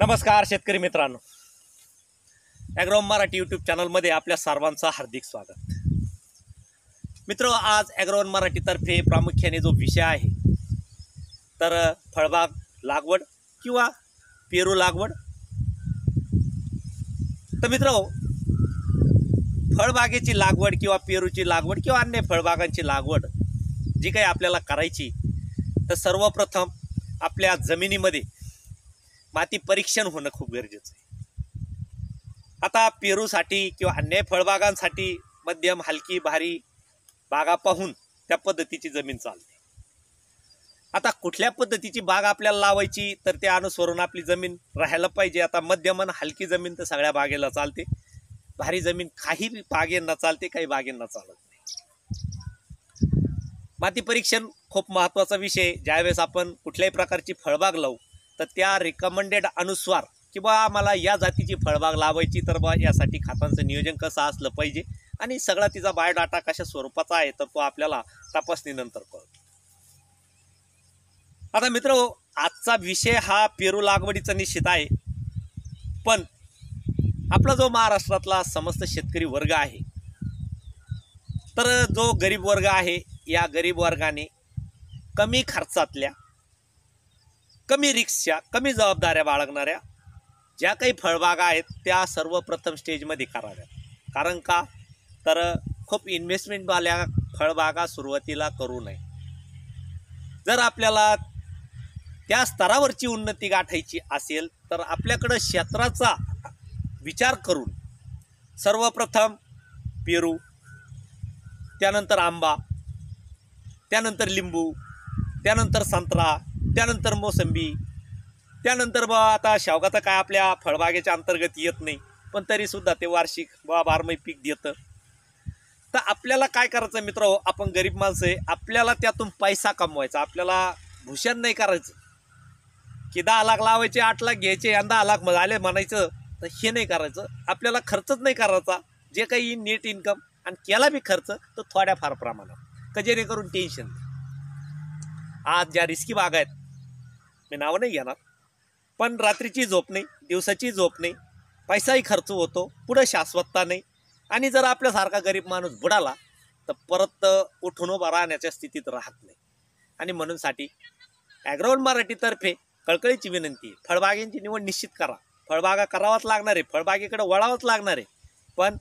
नमस्कार शेतकरी मित्रांनो, ॲग्रोहम मराठी यूट्यूब चॅनलमध्ये आपल्या सर्वांचं हार्दिक स्वागत। मित्र, आज ॲग्रोहम मराठीतर्फे प्रामुख्याने जो विषय आहे तर फळबाग लागवड किंवा पेरू लागवड। तर मित्र, फळबागेची लागवड किंवा पेरूची लागवड किंवा अन्य फळबागांची लागवड जी काही आपल्याला करायची, तर सर्वप्रथम आपल्या जमिनीमध्ये माती परीक्षण होणं खूप गरजेचं आहे। आता पेरूसाठी किंवा अन्य फळबागांसाठी मध्यम हलकी भारी बागा पाहून त्या पद्धतीची जमीन चालते। आता कुठल्या पद्धतीची बाग आपल्याला लावायची तर त्या अनुसरून आपली जमीन राहायला पाहिजे। आता मध्यम आणि हलकी जमीन तर सगळ्या बागेला चालते, भारी जमीन काही बागेंना चालते, काही बागेंना चालत नाही। माती परीक्षण खूप महत्त्वाचा विषय। ज्यावेळेस आपण कुठल्याही प्रकारची फळबाग लावू तर त्या रिकमेंडेड अनुसार किंवा आम्हाला या जातीची फळबाग लावायची, तर बा यासाठी खतांचं नियोजन कसं असलं पाहिजे आणि सगळा तिचा बायोडाटा कशा स्वरूपाचा आहे तर तो आपल्याला तपासणीनंतर कळतो। आता मित्र, आजचा विषय हा पेरू लागवडीचा निश्चित आहे, पण आपला जो महाराष्ट्रातला समस्त शेतकरी वर्ग आहे तर जो गरीब वर्ग आहे, या गरीब वर्गाने कमी खर्चातल्या, कमी रिस्कच्या, कमी जबाबदाऱ्या बाळगणाऱ्या ज्या काही फळबागा आहेत त्या सर्वप्रथम स्टेजमध्ये कराव्यात। कारण का तर खूप इन्व्हेस्टमेंटवाल्या फळबागा सुरुवातीला करू नये। जर आपल्याला त्या स्तरावरची उन्नती गाठायची असेल तर आपल्याकडं क्षेत्राचा विचार करून सर्वप्रथम पेरू, त्यानंतर आंबा, त्यानंतर लिंबू, त्यानंतर संत्रा, त्यानंतर मोसंबी, त्यानंतर आता शेवगा तर काय आपल्या फळबागेच्या अंतर्गत येत नाही, पण तरीसुद्धा ते वार्षिक बारमाही पीक देतं। तर आपल्याला काय करायचं मित्र, आपण गरीब माणसं आहे, आपल्याला त्यातून पैसा कमवायचा, आपल्याला भूषण नाही करायचं की 10 लाख लावायचे, 8 लाख घ्यायचे आणि 10 लाख आले म्हणायचं, तर हे नाही करायचं। आपल्याला खर्चच नाही करायचा, जे काही नेट इन्कम आणि केला बी खर्च तर थोड्या फार प्रमाणात, का जेणेकरून टेन्शन नाही। आज ज्या रिस्की बागा आहेत, मी नावं नाही घेणार, पण रात्रीची झोप नाही, दिवसाची झोप नाही, पैसाही खर्च होतो, पुढं शाश्वतता नाही, आणि जर आपल्यासारखा गरीब माणूस बुडाला तर परत उठून उभा राहण्याच्या स्थितीत राहत नाही। आणि म्हणूनसाठी ॲग्रोहम मराठीतर्फे कळकळीची विनंती आहे, फळबागेंची निवड निश्चित करा। फळबागा करावाच लागणार आहे, फळबागेकडे वळावंच लागणार आहे, पण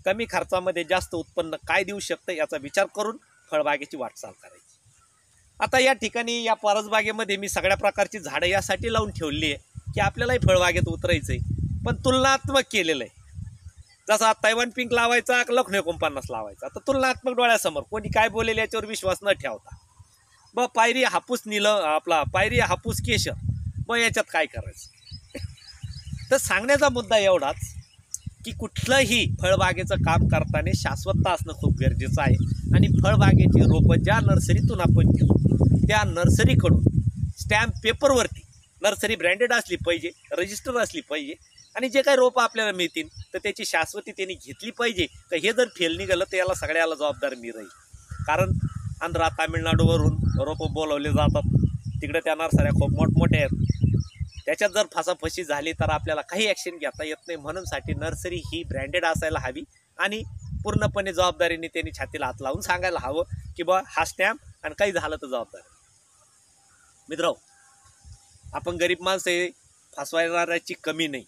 कमी खर्चामध्ये जास्त उत्पन्न काय देऊ शकतं याचा विचार करून फळबागेची वाटचाल करायची। आता या ठिकाणी या परसबागेमध्ये मी सगळ्या प्रकारची झाडं यासाठी लावून ठेवली आहे की आपल्यालाही फळबागेत उतरायचं आहे, पण तुलनात्मक केलेलं आहे। जसा तैवान पिंक लावायचा, लखनौ 49 लावायचा, तर तुलनात्मक डोळ्यासमोर कोणी काय बोलेल याच्यावर विश्वास न ठेवता पायरी हापूस पायरी हापूस केशर याच्यात काय करायचं। तर सांगण्याचा मुद्दा एवढाच की कुठलंही फळबागेचं काम करताना शाश्वतता असणं खूप गरजेचं आहे। आणि फळबागेची रोपं ज्या नर्सरीतून आपण घेऊ त्या नर्सरीकडून स्टॅम्प पेपरवरती नर्सरी ब्रँडेड असली पाहिजे, रजिस्टर असली पाहिजे, आणि जे काही रोपं आपल्याला मिळतील तर त्याची शाश्वती त्यांनी घेतली पाहिजे। तर हे जर फेल निघालं तर याला सगळ्याला जबाबदार मी राहील, कारण आंध्रा तामिळनाडूवरून रोपं बोलवले जातात, तिकडे त्या नर्सऱ्या खूप मोठमोठ्या आहेत, त्याच्यात जर फसाफशी झाली तर आपल्याला काही ॲक्शन घेता येत नाही। म्हणूनसाठी नर्सरी ही ब्रँडेड असायला हवी आणि पूर्णपणे जबाबदारीने त्यांनी छातीला हात लावून सांगायला हवं की बा हा स्टॅम्प, आणि काही झालं तर जबाबदारी। मित्र, आपण गरीब माणसं आहे, फसवायची कमी नाही,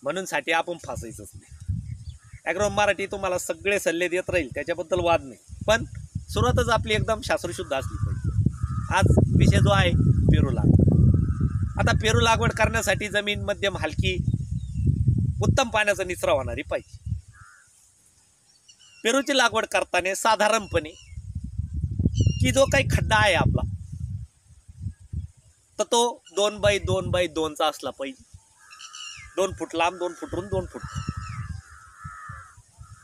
म्हणूनसाठी आपण फसायचंच नाही। ॲग्रोहम मराठी तुम्हाला सगळे सल्ले देत राहील, त्याच्याबद्दल वाद नाही, पण सुरुवातच आपली एकदम शास्त्रशुद्ध असली पाहिजे। आज विषय जो आहे पेरू लागवड। आता पेरू लागवड करण्यासाठी जमीन मध्यम हलकी, उत्तम पाण्याचा निचरा होणारी पाहिजे। पेरूची लागवड करताना साधारणपणे की जो काही खड्डा आहे आपला तर तो 2x2x2चा असला पाहिजे, 2 फूट लांब, 2 फूट रुंद, 2 फूट।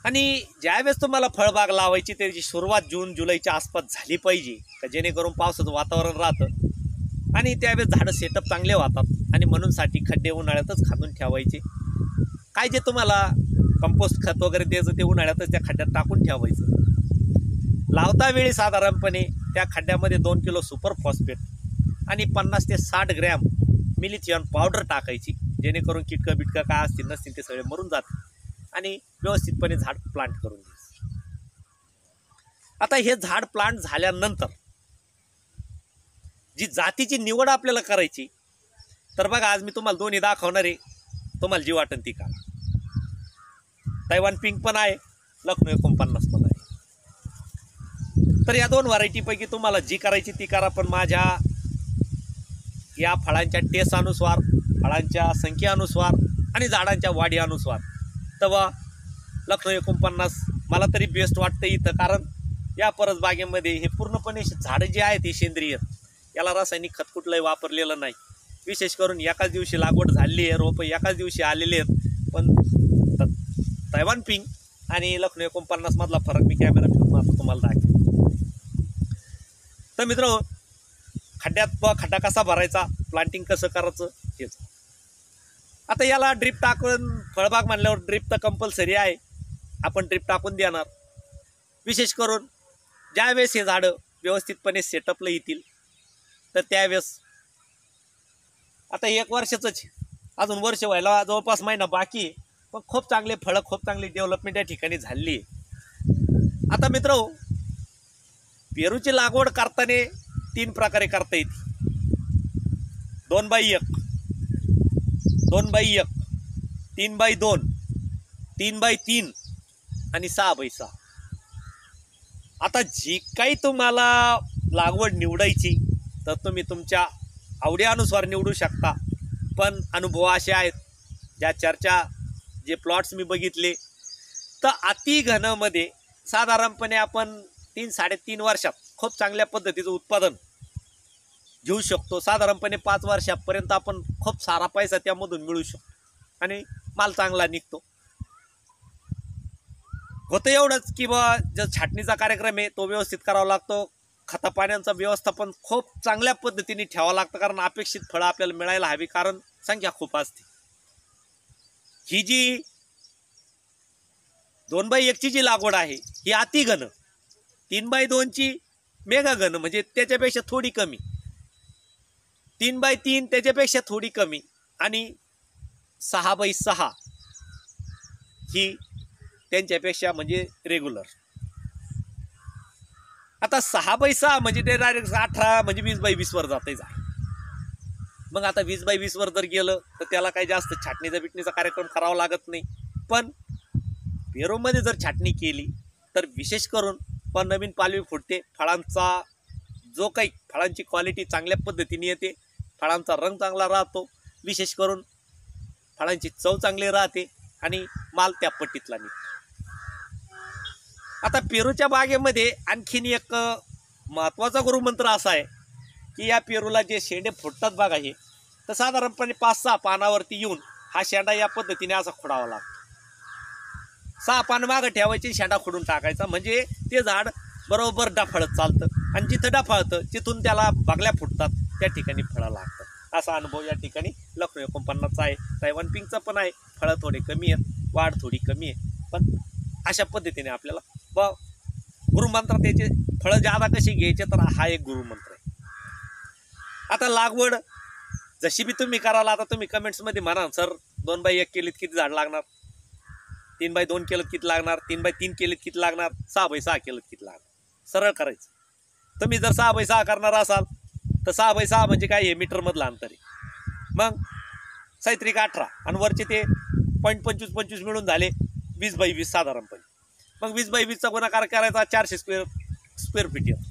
आणि ज्यावेळेस तुम्हाला फळबाग लावायची त्याची सुरुवात जून जुलैच्या आसपास झाली पाहिजे, का जेणेकरून पावसाचं वातावरण राहतं आणि त्यावेळेस झाडं सेटअप चांगले होतात। आणि म्हणूनसाठी खड्डे उन्हाळ्यातच खांदून ठेवायचे, काय जे तुम्हाला कंपोस्ट खत वगैरे द्यायचं ते उन्हाळ्यातच त्या खड्ड्यात टाकून ठेवायचं। लावता वेळी साधारणपणे त्या खड्ड्यामध्ये 2 किलो सुपर फॉस्फेट आणि 50 ते 60 ग्रॅम मिलिथियॉन पावडर टाकायची, जेणेकरून कीटकं बिटकं काय असतील नसतील ते सगळे मरून जातात आणि व्यवस्थितपणे झाड प्लांट करून द्यायचं. आता हे झाड प्लांट झाल्यानंतर जी जातीची निवड आपल्याला करायची, तर बघा आज मी तुम्हाला दोन्ही दाखवणार आहे, तुम्हाला जी वाटन ती का. तैवान पिंक पण आहे, लखनौ 49 पण आहे. तर या दोन व्हरायटीपैकी तुम्हाला जी करायची ती करा, पण माझ्या या फळांच्या टेस्ट अनुसार, फळांच्या संख्येनुसार आणि झाडांच्या वाढी अनुसार तेव्हा लखनौ 49 मला तरी बेस्ट वाटतं इथं. कारण या परसबागेमध्ये हे पूर्णपणे झाडं जे आहेत हे सेंद्रिय, याला रासायनिक खत कुठलंही वापरलेलं नाही. विशेष करून एकाच दिवशी लागवड झालेली आहे, रोपं एकाच दिवशी आलेले आहेत. पण तैवान पिंक आणि लखनौ 49 मधला फरक मी कॅमेरा फिरून आता तुम्हाला दाखवेन. तर मित्र, खड्ड्यात खड्डा कसा भरायचा, प्लांटिंग कसं करायचं हेच. आता याला ड्रिप टाकून, फळबाग म्हणल्यावर ड्रिप तर कंपल्सरी आहे, आपण ड्रिप टाकून देणार. विशेष करून ज्यावेळेस हे झाडं व्यवस्थितपणे सेटअपला येतील तर त्यावेळेस, आता 1 वर्षाचंच, अजून वर्ष व्हायला जवळपास महिना बाकी आहे, पण खूप चांगले फळं, खूप चांगली डेव्हलपमेंट या ठिकाणी झाली आहे. आता मित्र, पेरूची लागवड करताना 3 प्रकारे करता येते. 2x1, 2x1, 3x2, 3x3 आणि 6x6. आता जी काही तुम्हाला लागवड निवडायची तर तुम्ही तुमच्या आवडीनुसार निवडू शकता. पण अनुभव असे आहेत, ज्या चर्चा, जे प्लॉट्स मी बघितले, तर अति घनमध्ये साधारणपणे आपण 3-3.5 वर्षात खूप चांगल्या पद्धतीचं उत्पादन घेऊ शकतो. साधारणपणे 5 वर्षापर्यंत आपण खूप सारा पैसा त्यामधून मिळू शकतो आणि माल चांगला निघतो. होतं एवढंच की बा जो छाटणीचा कार्यक्रम आहे तो व्यवस्थित करावा लागतो. खता पाण्याचं व्यवस्थापन खूप चांगल्या पद्धतीने ठेवावं लागतं, कारण अपेक्षित फळं आपल्याला मिळायला हवी, कारण संख्या खूप असते. ही जी 2x1 ची जी लागवड आहे ही अति घन, 3x2 ची मेगा घन म्हणजे त्याच्यापेक्षा थोडी कमी, 3x3 त्याच्यापेक्षा थोडी कमी आणि 6x6 ही त्यांच्यापेक्षा म्हणजे रेग्युलर. आता 6x6 म्हणजे ते डायरेक्ट 18 म्हणजे 20x20 वर जाते झाड. मग आता 20x20 वर जर गेलं तर त्याला काही जास्त छाटणीचा बिटणीचा कार्यक्रम करावा लागत नाही. पण पेरूमध्ये जर छाटणी केली तर विशेष करून पण नवीन पालवी फुटते, फळांचा जो काही फळांची क्वालिटी चांगल्या पद्धतीने येते, फळांचा रंग चांगला राहतो, विशेष करून फळांची चव चांगली राहते आणि माल त्या पट्टीतला निघतो. आता पेरूच्या बागेमध्ये आणखीन एक महत्त्वाचा गुरुमंत्र असा आहे की या पेरूला जे शेंडे फुटतात बघा, हे तर साधारणपणे 5-6 पानावरती येऊन हा शेंडा या पद्धतीने असा खोडावा लागतो. 6 पानं मागं ठेवायची, शेंडा खोडून टाकायचा, म्हणजे ते झाड बरोबर डाफळत चालतं आणि जिथं डाफळतं तिथून त्याला बागल्या फुटतात, त्या ठिकाणी फळं लागतात. असा अनुभव या ठिकाणी लखनौ 49 आहे. तैवान पिंकचा पण आहे. फळं थोडी कमी आहेत, वाढ थोडी कमी आहे, पण अशा पद्धतीने आपल्याला गुरुमंत्र त्याचे फळं जादा कशी घ्यायचे, तर हा एक गुरुमंत्र आहे. आता लागवड जशी बी तुम्ही कराल, आता तुम्ही कमेंट्समध्ये म्हणा सर 2x1 केलीत किती झाड लागणार, 3x2 केलं किती लागणार, 3x3 केलीत किती लागणार, 6x6 केलं किती लागणार. सरळ करायचं. तुम्ही जर 6x6 करणार असाल तर 6x6 म्हणजे काय, हे मीटरमधलं अंतर आहे. मग 6×18 आणि वरचे ते 0.25 मिळून झाले 20x20 साधारणपणे. मग 20x20 चा गुणाकार करायचा 400 स्क्वेअर फीट येतो.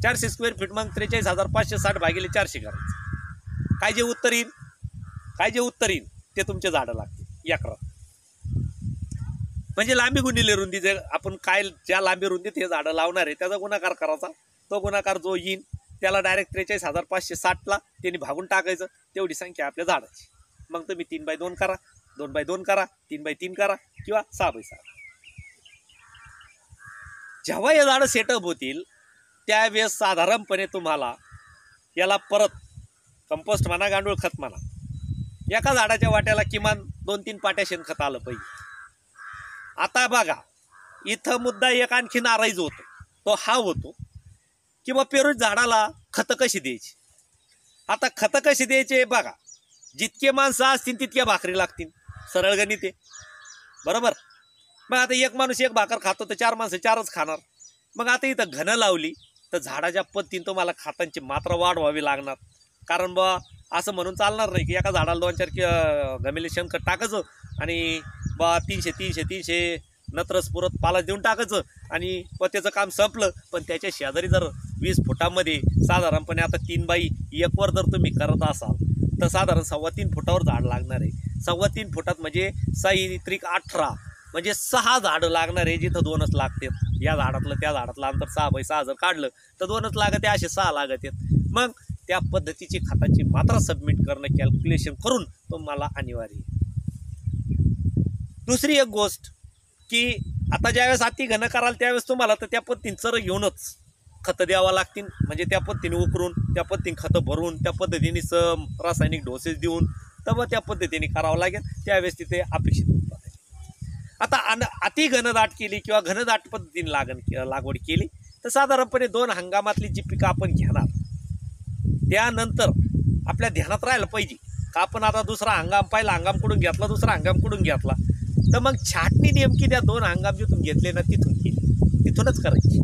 400 स्क्वेअर फीट मग 43,560 भागिले 400 करायचं. काय जे उत्तर येईल ते तुमचे झाडं लागतील एकरात. म्हणजे लांबी गुणिले रुंदी, जे आपण काय ज्या लांबी रुंदीत हे झाडं लावणार आहे त्याचा गुणाकार करायचा. तो गुणाकार जो येईल त्याला डायरेक्ट 43,560ला त्यांनी भागून टाकायचं, तेवढी संख्या आपल्या झाडाची. मग तुम्ही 3x2 करा, 2x2 करा, 3x3 करा किंवा 6x6. जेव्हा हे झाडं सेटअप होतील त्यावेळेस साधारणपणे तुम्हाला याला परत कंपोस्ट म्हणा, गांडूळ खत म्हणा, एका झाडाच्या वाट्याला किमान 2-3 पाट्या शेणखत आलं पाहिजे. आता बघा इथं मुद्दा एक आणखी नाराज होतो, तो हा होतो की बा पेरू झाडाला खतं कशी द्यायची. आता खतं कशी द्यायचे बघा, जितके माणसं असतील तितक्या भाकरी लागतील, सरळ गणित आहे, बरोबर. मग आता एक माणूस एक भाकर खातो तर 4 माणसं 4च खाणार. मग आता इथं घनं लावली तर झाडाच्या पद्धतीने तुम्हाला खतांची मात्रा वाढवावी लागणार. कारण बा असं म्हणून चालणार नाही की एका झाडाला 2-4 गमेले शेणखत टाकायचं आणि बा 300 नत्रस पुरत पाला देऊन टाकायचं आणि व त्याचं काम संपलं. पण त्याच्या शेजारी जर 20 फुटामध्ये साधारणपणे आता 3 बाई 1 वर जर तुम्ही करत असाल तर साधारण 3.25 फुटावर झाड लागणार आहे. 3.25 फुटात म्हणजे 6×18 म्हणजे 6 झाडं लागणार आहे, जिथं 2च लागतात. या झाडातलं त्या झाडातलं अंतर 6×6 जर काढलं तर 2च लागत आहे, असे 6 लागत आहेत. मग त्या पद्धतीची खताची मात्रा सबमिट करणं कॅल्क्युलेशन करून तुम्हाला अनिवार्य आहे. दुसरी एक गोष्ट की आता ज्यावेळेस अति घन कराल त्यावेळेस तुम्हाला तर त्या पद्धतीने चर घेऊनच खतं द्यावं लागतील. म्हणजे त्या पद्धतीने उकरून त्या पद्धतीने खतं भरून त्या पद्धतीने रासायनिक डोसेस देऊन तर त्या पद्धतीने करावं लागेल. त्यावेळेस तिथे अपेक्षित उत्पादन. आता अति घनदाट केली किंवा घनदाट पद्धतीने लागवड केली तर साधारणपणे 2 हंगामातली जी पिकं आपण घेणार त्यानंतर आपल्या ध्यानात राहायला पाहिजे का आपण आता दुसरा हंगाम, पहिला हंगाम कुठून घेतला, दुसरा हंगाम कुठून घेतला, तर मग छाटणी नेमकी त्या 2 हंगाम जिथून घेतले ना तिथून केली, तिथूनच करायची.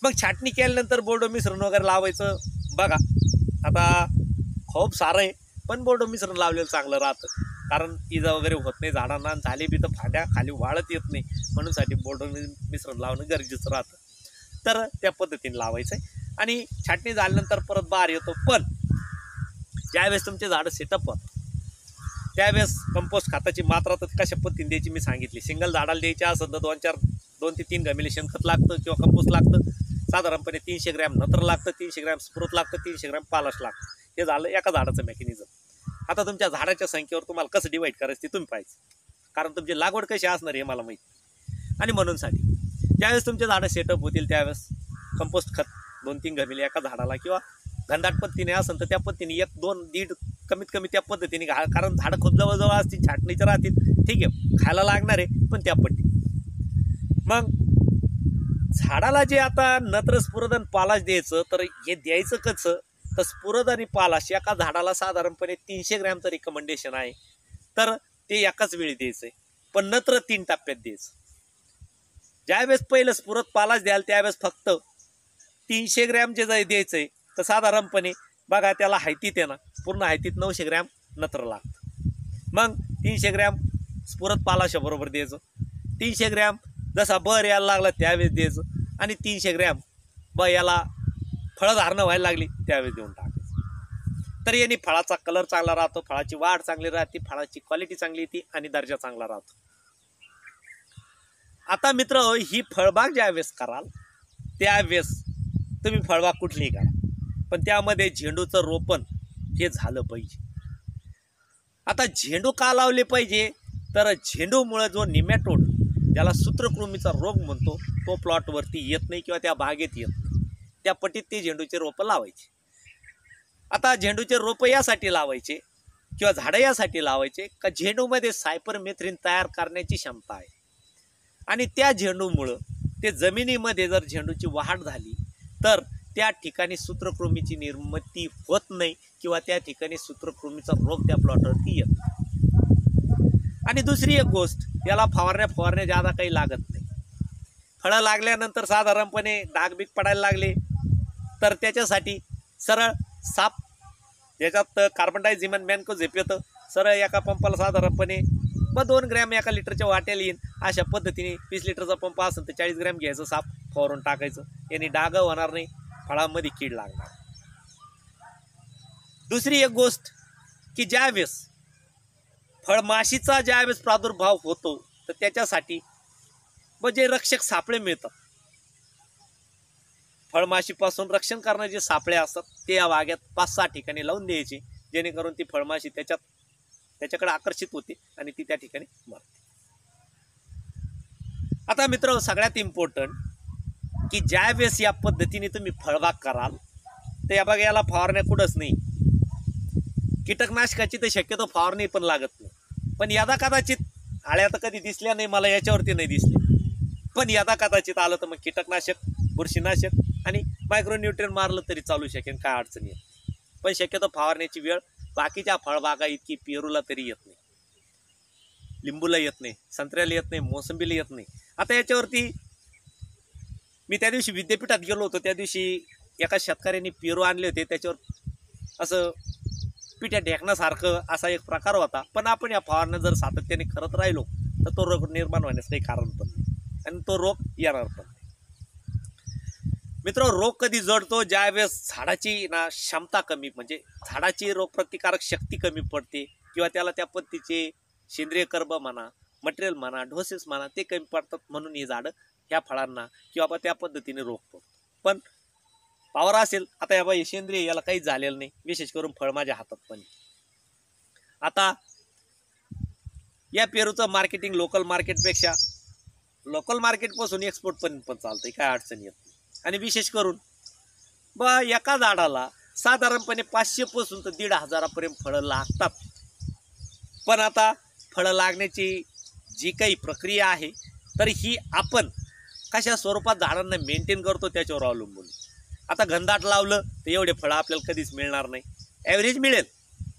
मग छाटणी केल्यानंतर बोर्डो मिश्रण वगैरे लावायचं. बघा आता खूप सारं आहे पण बोर्डो मिश्रण लावलेलं चांगलं राहतं, कारण इजा वगैरे होत नाही झाडांना, झाले बी तर फांद्या खाली वाळत येत नाही, म्हणून साठी बोर्डो मिश्रण लावणं गरजेचं राहतं. तर त्या पद्धतीने लावायचं आहे. आणि छाटणी झाल्यानंतर परत बाहेर येतो. पण ज्यावेळेस तुमचे झाडं सेटअप होतात त्यावेळेस कंपोस्ट खताची मात्रा तर कशा पद्धतीने द्यायची मी सांगितली. सिंगल झाडाला द्यायची असेल तर 2 ते 3 गमेले शेणखत लागतं किंवा कंपोस्ट लागतं. साधारणपणे 300 ग्रॅम नत्र लागतं, 300 ग्रॅम स्फुरत लागतं, 300 ग्रॅम पालाश लागतं. हे झालं एका झाडाचं मेकॅनिझम. आता तुमच्या झाडाच्या संख्येवर तुम्हाला कसं डिवाईड करायचं ते तुम्ही पाहिजे, कारण तुमची लागवड कशी असणार हे मला माहिती. आणि म्हणूनसाठी ज्यावेळेस तुमचे झाडं सेटअप होतील त्यावेळेस कंपोस्ट खत 2-3 गमेले एका झाडाला किंवा घनदाट पद्धतीने असेल तर त्या पद्धतीने 1-2-1.5 कमीत कमी त्या पद्धतीने घाल, कारण झाडं खूप जवळजवळ असतील, छाटणीचे राहतील, ठीक आहे, खायला लागणार आहे पण त्या पद्धती. मग झाडाला जे आता नत्र स्फुरद आणि पालाश द्यायचं तर हे द्यायचं कसं, तर स्फुरद आणि पालाश एका झाडाला साधारणपणे 300 ग्रॅमचं रिकमेंडेशन आहे. तर ते एकाच वेळी द्यायचं आहे, पण नत्र 3 टप्प्यात द्यायचं. ज्यावेळेस पहिलं स्फुरद पालाश द्याल त्यावेळेस फक्त 300 ग्रॅम जे द्यायचं आहे तर साधारणपणे बघा त्याला हायतीत आहे ना, पूर्ण हायतीत 900 ग्रॅम नत्र लागतं. मग 300 ग्रॅम स्फुरद पालाशाबरोबर द्यायचं, 300 ग्रॅम जसा बर यायला लागला त्यावेळेस द्यायचं, आणि 300 ग्रॅम याला फळं धारणं व्हायला लागली त्यावेळेस देऊन टाकायचं. तर याने फळाचा कलर चांगला राहतो, फळाची वाढ चांगली राहते, फळाची क्वालिटी चांगली येते आणि दर्जा चांगला राहतो. आता मित्र, ही फळबाग ज्यावेळेस कराल त्यावेळेस तुम्ही फळबाग कुठलीही करा पण त्यामध्ये झेंडूचं रोपण हे झालं पाहिजे. आता झेंडू का लावले पाहिजे, तर झेंडूमुळे जो निमॅटोड ज्याला सूत्रकृमीचा रोग म्हणतो तो प्लॉटवरती येत नाही किंवा त्या बागेत येत नाही. त्या पट्टीत ते झेंडूचे रोपं लावायचे. आता झेंडूचे रोपं यासाठी लावायचे किंवा झाडं यासाठी लावायचे का झेंडूमध्ये सायपरमेथ्रिन तयार करण्याची क्षमता आहे आणि त्या झेंडूमुळं ते जमिनीमध्ये जर झेंडूची वाढ झाली तर त्या ठिकाणी सूत्रकृमीची निर्मिती होत नाही किंवा त्या ठिकाणी सूत्रकृमीचा रोग त्या प्लॉटवरती येत नाही. आणि दुसरी एक गोष्ट, याला फवारण्या ज्यादा काही लागत नाही. फळं लागल्यानंतर साधारणपणे डागबीग पडायला लागले तर त्याच्यासाठी सरळ साप याच्यात कार्बन डायझिमन मॅनकोझेप येतं, सरळ एका पंपाला साधारणपणे 2 ग्रॅम एका लिटरच्या वाट्याला येईन. अशा पद्धतीने 20 लिटरचा पंप असेल तर 40 ग्रॅम घ्यायचं, साप फवारून टाकायचं. याने डाग होणार नाही, फळामध्ये कीड लागणार. दुसरी एक गोष्ट की ज्यावेळेस फळमाशीचा ज्यावेळेस प्रादुर्भाव होतो तर त्याच्यासाठी जे रक्षक सापळे मिळतात, फळमाशीपासून रक्षण करणारे जे सापळे असतात ते या बागेत 5-6 ठिकाणी लावून द्यायचे, जेणेकरून ती फळमाशी त्याच्याकडे आकर्षित होते आणि ती त्या ठिकाणी मरते. आता मित्र, सगळ्यात इम्पॉर्टंट की ज्यावेळेस या पद्धतीने तुम्ही फळबाग कराल तर या बागेला फवारण्या कुठंच नाही. कीटकनाशकाची तर शक्यतो फवारणी पण लागत नाही. पण यदा कदाचित आळ्या तर कधी दिसल्या नाही मला, याच्यावरती नाही दिसले, पण यदा कदाचित आलं तर मग कीटकनाशक, बुरशीनाशक आणि मायक्रोन्यूट्रिएंट मारलं तरी चालू शकेल, काय अडचण येत. पण शक्यतो फवारण्याची वेळ बाकीच्या फळबागा इतकी पेरूला तरी येत नाही, लिंबूला येत नाही, संत्र्याला येत नाही, मोसंबीला येत नाही. आता याच्यावरती मी त्या दिवशी विद्यापीठात गेलो होतो, त्या दिवशी एका शेतकऱ्यांनी पेरू आणले होते, त्याच्यावर असं पिठ्या ढेकण्यासारखं असा एक प्रकार होता. पण आपण या फवारण्या जर सातत्याने करत राहिलो तर तो रोग निर्माण होण्याचं काही कारण पण नाही आणि तो रोग येणार पण नाही. मित्र, रोग कधी जडतो ज्यावेळेस झाडाची क्षमता कमी, म्हणजे झाडाची रोगप्रतिकारक शक्ती कमी पडते किंवा त्याला त्या पद्धतीचे सेंद्रिय कर्ब म्हणा, मटेरियल म्हणा, डोसेस म्हणा ते कमी पडतात, म्हणून ही झाडं ह्या फळांना किंवा त्या पद्धतीने रोग पडतो. पण पावर असेल, आता या बाई सेंद्रिय याला काहीच झालेलं नाही, विशेष करून फळ माझ्या हातात पण. आता या पेरूचं मार्केटिंग लोकल मार्केटपेक्षा, लोकल मार्केटपासून एक्सपोर्ट पण चालतंय, काय अडचण येत नाही. आणि विशेष करून एका झाडाला साधारणपणे 500 पासून तर 1,500 फळं लागतात. पण आता फळं लागण्याची जी काही प्रक्रिया आहे तर ही आपण कशा स्वरूपात झाडांना मेंटेन करतो त्याच्यावर अवलंबून. आता घनदाट लावलं तर एवढे फळं आपल्याला कधीच मिळणार नाही. ॲव्हरेज मिळेल,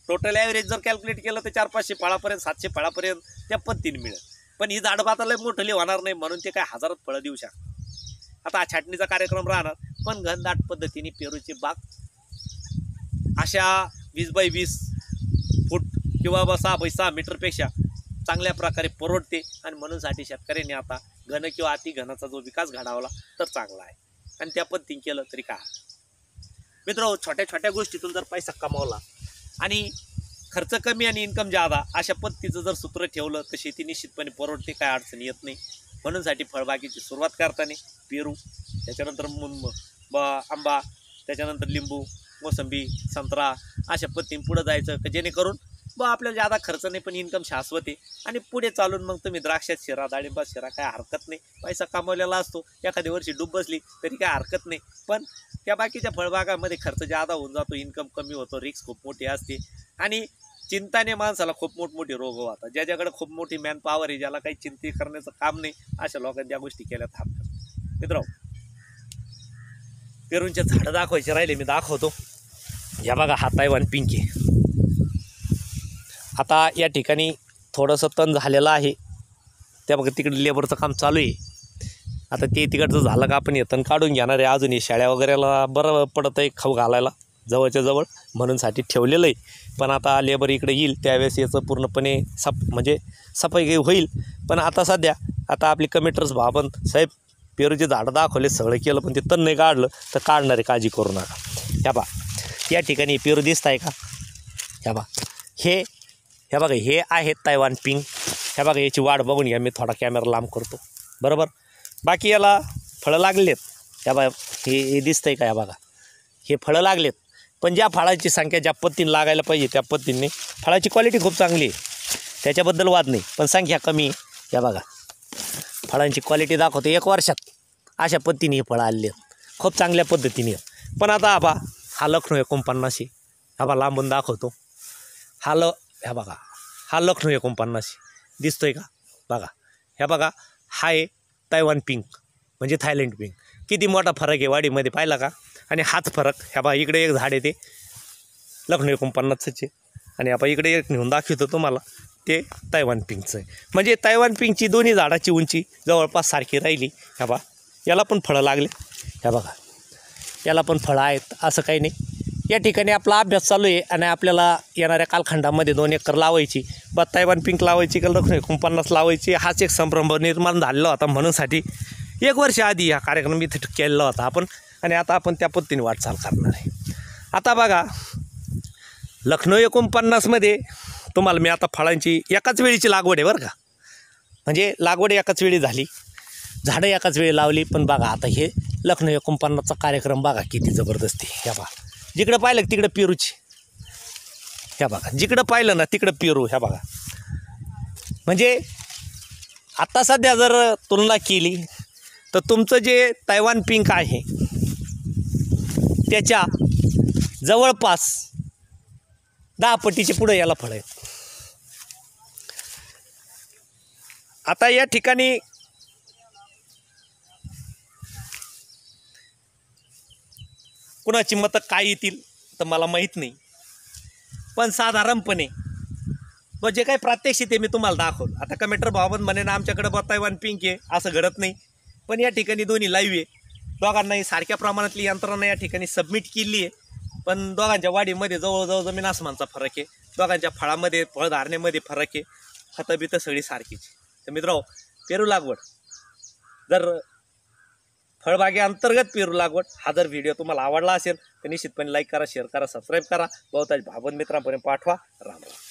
टोटल ॲव्हरेज जर कॅल्क्युलेट केलं तर 400-500 फळापर्यंत, 700 फळापर्यंत त्या पद्धतीने मिळेल. पण ही झाडं पाताला मोठली होणार नाही, म्हणून ते काय हजारात फळं देऊ शकतात. आता छाटणीचा कार्यक्रम राहणार, पण घनदाट पद्धतीने पेरूची बाग अशा 20x20 फूट किंवा 6x6 मीटरपेक्षा चांगल्या प्रकारे परवडते. आणि म्हणूनसाठी शेतकऱ्यांनी आता घन किंवा अतिघनाचा जो विकास घडावला तर चांगला आहे, आणि त्या पद्धतीने केलं तरी काय. मित्र, छोट्या छोट्या गोष्टीतून जर पैसा कमावला आणि खर्च कमी आणि इन्कम जादा अशा पद्धतीचं जर सूत्र ठेवलं तर शेती निश्चितपणे परवडते, काय अडचण येत नाही. म्हणूनसाठी फळबागेची सुरुवात करताना पेरू, त्याच्यानंतर आंबा, त्याच्यानंतर लिंबू, मोसंबी, संत्रा अशा पद्धतीने पुढं जायचं, जेणेकरून आपल्याला जादा खर्च नाही पण इन्कम शाश्वत आहे. आणि पुढे चालून मग तुम्ही द्राक्षात शिरा, डाळिंबात शिरा, काय हरकत नाही. पैसा कमवलेला असतो, एखाद्या वर्षी डूब बसली तरी काय हरकत नाही. पण त्या बाकीच्या फळबागामध्ये खर्च जादा होऊन जातो, इन्कम कमी होतो, रिस्क खूप मोठी असते आणि चिंताने माणसाला खूप मोठमोठे रोग होतात. ज्याच्याकडे खूप मोठी मॅन पॉवर आहे, ज्याला काही चिंता करण्याचं काम नाही, अशा लोकांनी त्या गोष्टी केल्या थांबतात. मित्र, पेरूंचे झाडं दाखवायचे राहिले, मी दाखवतो. या बघा, हा तायवान पिंक आहे. आता या ठिकाणी थोडंसं तण झालेलं आहे, त्या बघा तिकडे लेबरचं काम चालू आहे. आता ते तिकडचं झालं का आपण हे तण काढून घेणार आहे. अजून हे शाळ्या वगैरेला बरं पडतं आहे खाऊ घालायला जवळच्या जवळ, म्हणूनसाठी ठेवलेलं आहे. पण आता लेबर इकडे येईल त्यावेळेस याचं पूर्णपणे म्हणजे सफाई होईल. पण आता सध्या आता आपली कमिटर्स आपण साहेब पेरूचे झाडं दाखवले, सगळं केलं, पण ते तण नाही काढलं तर काढणार आहे, काळजी करू नका. ह्या बा या ठिकाणी पेरू दिसत आहे का? ह्या बघा हे आहेत तायवान पिंक. ह्या बघा याची वाढ बघून घ्या, मी थोडा कॅमेरा लांब करतो बरोबर. बाकी याला फळं लागलेत, ह्या बघा हे दिसतंय का? ह्या बघा हे फळं लागलेत, पण ज्या फळाची संख्या ज्या पद्धतीने लागायला पाहिजे त्या पद्धतीने फळाची क्वालिटी खूप चांगली आहे, त्याच्याबद्दल वाद नाही, पण संख्या कमी आहे. या बघा फळांची क्वालिटी दाखवतो, 1 वर्षात अशा पद्धतीने हे फळं आलेली आहेत, खूप चांगल्या पद्धतीने. पण आता हा लखनौ 49 हा लांबून दाखवतो. ह्या बघा हा लखनौ 49 दिसतोय का? बघा ह्या बघा, हा आहे तायवान पिंक म्हणजे थायलंड पिंक. किती मोठा फरक आहे वाढीमध्ये, पाहिला का? आणि हाच फरक ह्या बघा इकडे एक झाड आहे ते लखनौ 49चे, आणि आपण इकडे एक नेऊन दाखवतो तुम्हाला, ते तायवान पिंकचं आहे. म्हणजे तायवान पिंकची दोन्ही झाडाची उंची जवळपास सारखी राहिली. ह्या बघा याला पण फळं लागले, ह्या बघा याला पण फळं आहेत, असं काही नाही. या ठिकाणी आपला अभ्यास चालू आहे आणि आपल्याला येणाऱ्या कालखंडामध्ये 2 एकर लावायची, तायवान पिंक लावायची का लखनौ 49 लावायची, हाच एक संभ्रम निर्माण झालेला होता. म्हणूनसाठी 1 वर्ष आधी हा कार्यक्रम इथे केलेला होता आपण, आणि आता आपण त्या पद्धतीने वाटचाल करणार आहे. आता बघा लखनौ 49मध्ये तुम्हाला मी आता फळांची एकाच वेळीची लागवड आहे बरं का, म्हणजे लागवड एकाच वेळी झाली, झाडं एकाच वेळी लावली. पण बघा आता हे लखनौ 49चा कार्यक्रम बघा किती जबरदस्ती. ह्या बघा जिकडं पाहिलं तिकडं पेरूची, ह्या बघा जिकडं पाहिलं ना तिकडं पेरू. ह्या बघा म्हणजे आता सध्या जर तुलना केली तर तुमचं जे तायवान पिंक आहे त्याच्या जवळपास 10 पटीचे पुढे याला फळं आहेत. आता या ठिकाणी कुणाची मतं काय येतील तर मला माहीत नाही, पण साधारणपणे तो जे काही प्रात्यक्षिक ते मी तुम्हाला दाखवलं. आता कमेंटर भावबंद म्हणे ना आमच्याकडे बतायवान पिंक आहे, असं घडत नाही. पण या ठिकाणी दोन्ही लाईव्ह आहे. दोघांनाही सारख्या प्रमाणातली यंत्रणा या ठिकाणी सबमिट केली आहे. पण दोघांच्या वाढीमध्ये जवळजवळ जमीन आसमानचा फरक आहे. दोघांच्या फळामध्ये फळधारणेमध्ये फरक आहे. खतं बितं सगळी सारखीच. तर मित्रांनो, पेरू लागवड जर फळबागे अंतर्गत पेरू लागवड हा जर व्हिडिओ तुम्हाला आवडला असेल तर निश्चितपणे लाईक करा, शेअर करा, सबस्क्राईब करा. बहुतांश भावबंद मित्रांपर्यंत पाठवा. राम राम.